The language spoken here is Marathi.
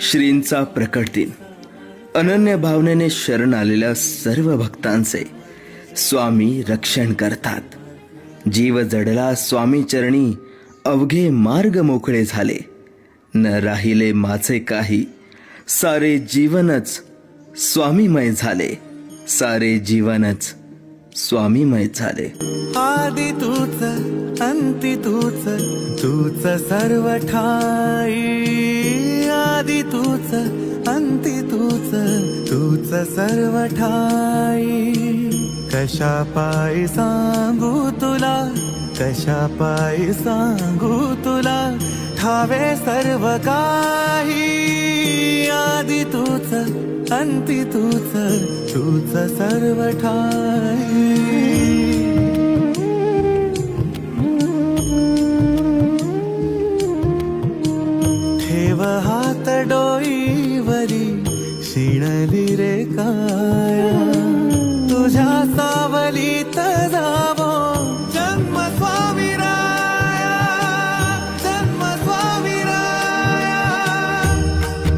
श्रींचा प्रकट दिन. अनन्य भावनेने शरण आलेल्या सर्व भक्तांचे स्वामी रक्षण करतात. जीव जडला स्वामी चरणी, अवघे मार्ग मोकळे झाले. न राहिले माझे काही, सारे जीवनच स्वामीमय झाले. सारे जीवनच स्वामीमय झाले. आदि तूच अंती तूच, तूच सर्व ठाई. आदि तूच अंती तूच, तूच सर्व ठाई. कशा पायी सांगू तुला, कशा पायी सांगू तुला, ठावे सर्व काही. आदि तूच अंती तूच, तूच सर्व ठाई. ठेव हात डोईवरी, शिणली रे काया. तुझ्या सावलीत जाव